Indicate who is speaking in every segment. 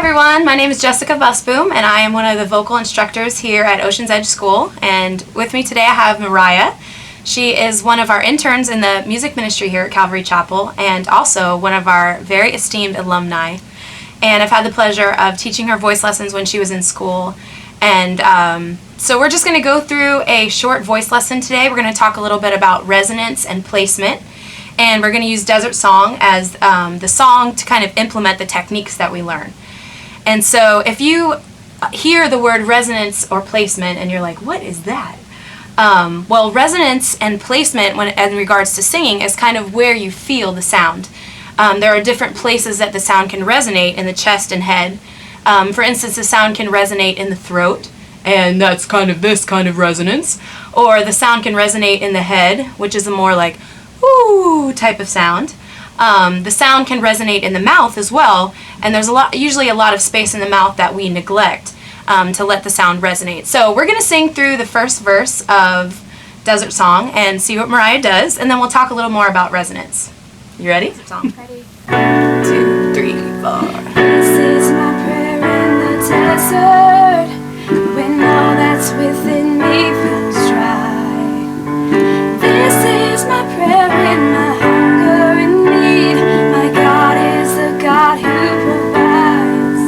Speaker 1: everyone, my name is Jessica Busboom and I am one of the vocal instructors here at Ocean's Edge School, and with me today I have Mariah. She is one of our interns in the music ministry here at Calvary Chapel and also one of our very esteemed alumni, and I've had the pleasure of teaching her voice lessons when she was in school. And so we're just going to go through a short voice lesson today. We're going to talk a little bit about resonance and placement, and we're going to use Desert Song as the song to kind of implement the techniques that we learn. And so if you hear the word resonance or placement and you're like, what is that? Well, resonance and placement when in regards to singing is kind of where you feel the sound. There are different places that the sound can resonate in the chest and head. For instance, the sound can resonate in the throat, and that's kind of this kind of resonance. Or the sound can resonate in the head, which is a more like, ooh type of sound. The sound can resonate in the mouth as well, and there's usually a lot of space in the mouth that we neglect to let the sound resonate. So we're going to sing through the first verse of Desert Song and see what Mariah does, and then we'll talk a little more about resonance. You ready? Desert Song. Ready. 1, 2, 3, 4.
Speaker 2: This is my prayer in the desert, when all that's within me feels dry. This is my prayer in my hunger and need. My God is the God who provides.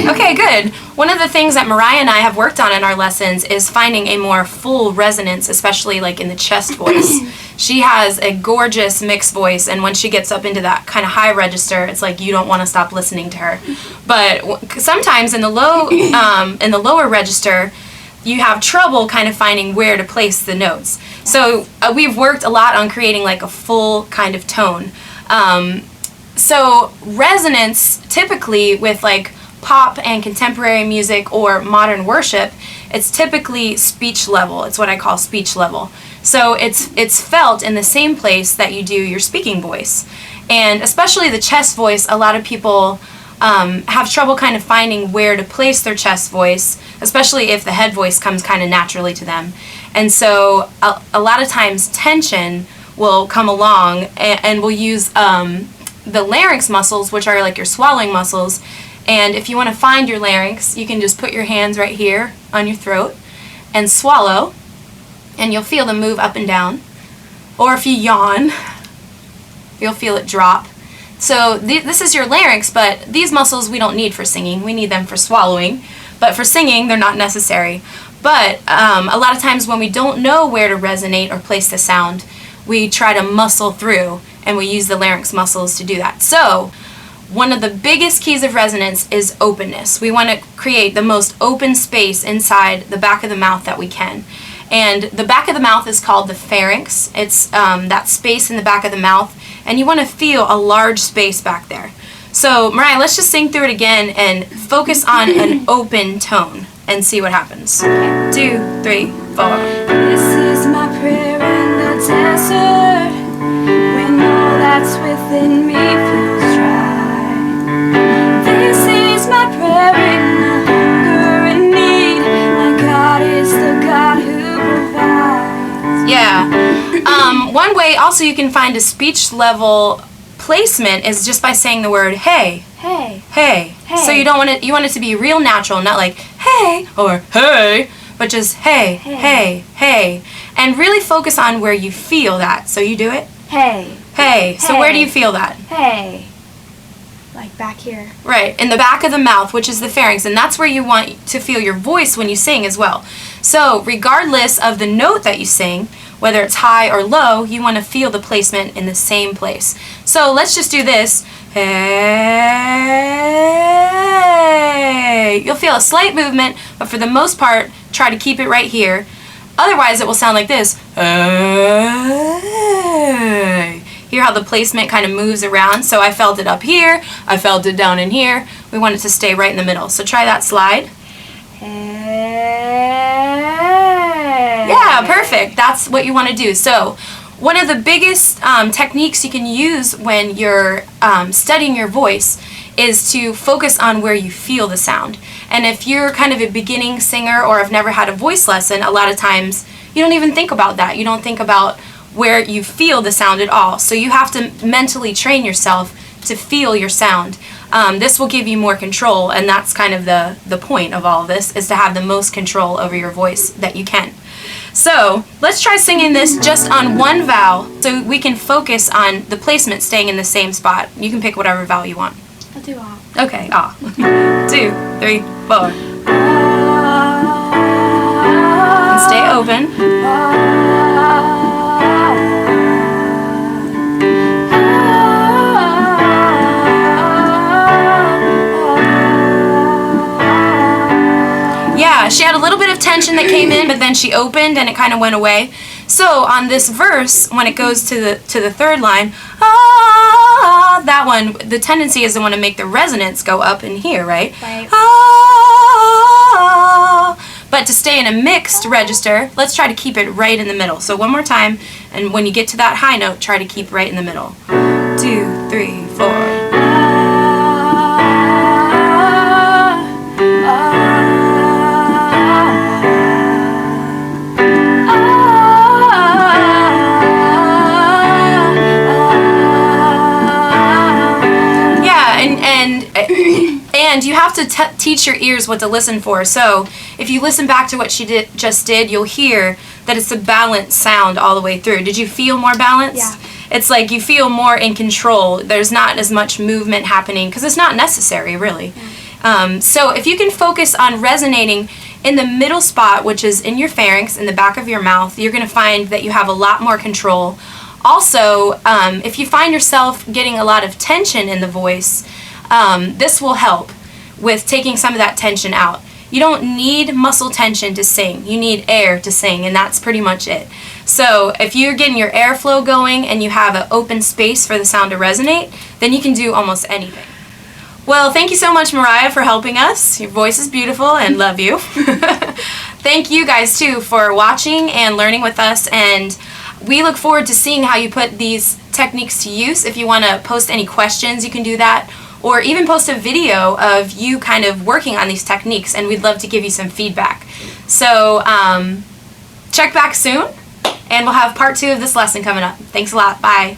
Speaker 1: Okay, good. One of the things that Mariah and I have worked on in our lessons is finding a more full resonance, especially like in the chest voice. She has a gorgeous mixed voice, and when she gets up into that kind of high register, it's like you don't want to stop listening to her. But sometimes in the lower register, you have trouble kind of finding where to place the notes. So we've worked a lot on creating like a full kind of tone. So resonance, typically with like pop and contemporary music or modern worship, it's typically speech level. It's what I call speech level. So it's felt in the same place that you do your speaking voice. And especially the chest voice, a lot of people have trouble kind of finding where to place their chest voice, especially if the head voice comes kind of naturally to them. And so a lot of times tension will come along, and we'll use the larynx muscles, which are like your swallowing muscles. And if you want to find your larynx, you can just put your hands right here on your throat and swallow, and you'll feel them move up and down. Or if you yawn, you'll feel it drop. So this is your larynx, but these muscles we don't need for singing. We need them for swallowing. But for singing, they're not necessary. But a lot of times when we don't know where to resonate or place the sound, we try to muscle through, and we use the larynx muscles to do that. So one of the biggest keys of resonance is openness. We want to create the most open space inside the back of the mouth that we can. And the back of the mouth is called the pharynx. It's that space in the back of the mouth, and you want to feel a large space back there. So Mariah, let's just sing through it again and focus on an open tone and see what happens. 2, 3, 4.
Speaker 2: This is my prayer in the desert, when all that's within me feels dry. This is my prayer in my hunger and need. My God is the God who provides.
Speaker 1: Yeah. One way also you can find a speech level placement is just by saying the word hey.
Speaker 2: Hey.
Speaker 1: Hey.
Speaker 2: Hey.
Speaker 1: So you want it to be real natural, not like hey or hey, but just hey,
Speaker 2: Hey.
Speaker 1: hey, hey. And really focus on where you feel that. So you do it?
Speaker 2: Hey.
Speaker 1: Hey. So where do you feel that?
Speaker 2: Hey. Like back here.
Speaker 1: Right, in the back of the mouth, which is the pharynx, and that's where you want to feel your voice when you sing as well. So regardless of the note that you sing, whether it's high or low, you want to feel the placement in the same place. So let's just do this. Hey. You'll feel a slight movement, but for the most part, try to keep it right here. Otherwise, it will sound like this. Hey. Hear how the placement kind of moves around? So I felt it up here, I felt it down in here. We want it to stay right in the middle. So try that slide.
Speaker 2: Hey.
Speaker 1: Yeah, perfect. That's what you want to do. So one of the biggest techniques you can use when you're studying your voice is to focus on where you feel the sound. And if you're kind of a beginning singer or have never had a voice lesson, a lot of times you don't even think about that. You don't think about where you feel the sound at all. So you have to mentally train yourself to feel your sound. This will give you more control, and that's kind of the point of all of this, is to have the most control over your voice that you can. So let's try singing this just on one vowel so we can focus on the placement staying in the same spot. You can pick whatever vowel you want.
Speaker 2: I'll do all.
Speaker 1: Okay, ah. 2, 3, 4. And stay open. Yeah, she had a little bit of tension that came in, but then she opened and it kind of went away. So on this verse, when it goes to the third line, that one, the tendency is to want to make the resonance go up in here, right?
Speaker 2: Right.
Speaker 1: But to stay in a mixed register, let's try to keep it right in the middle. So one more time, and when you get to that high note, try to keep right in the middle. 2, 3, 4. And you have to teach your ears what to listen for. So if you listen back to what she just did, you'll hear that it's a balanced sound all the way through. Did you feel more balanced?
Speaker 2: Yeah.
Speaker 1: It's like you feel more in control. There's not as much movement happening because it's not necessary, really. Yeah. So if you can focus on resonating in the middle spot, which is in your pharynx, in the back of your mouth, you're going to find that you have a lot more control. Also, if you find yourself getting a lot of tension in the voice, this will help with taking some of that tension out. You don't need muscle tension to sing. You need air to sing, and that's pretty much it. So if you're getting your airflow going and you have an open space for the sound to resonate, then you can do almost anything. Well, thank you so much, Mariah, for helping us. Your voice is beautiful and love you. Thank you guys, too, for watching and learning with us, and we look forward to seeing how you put these techniques to use. If you want to post any questions, you can do that, or even post a video of you kind of working on these techniques, and we'd love to give you some feedback. So check back soon, and we'll have part 2 of this lesson coming up. Thanks a lot. Bye.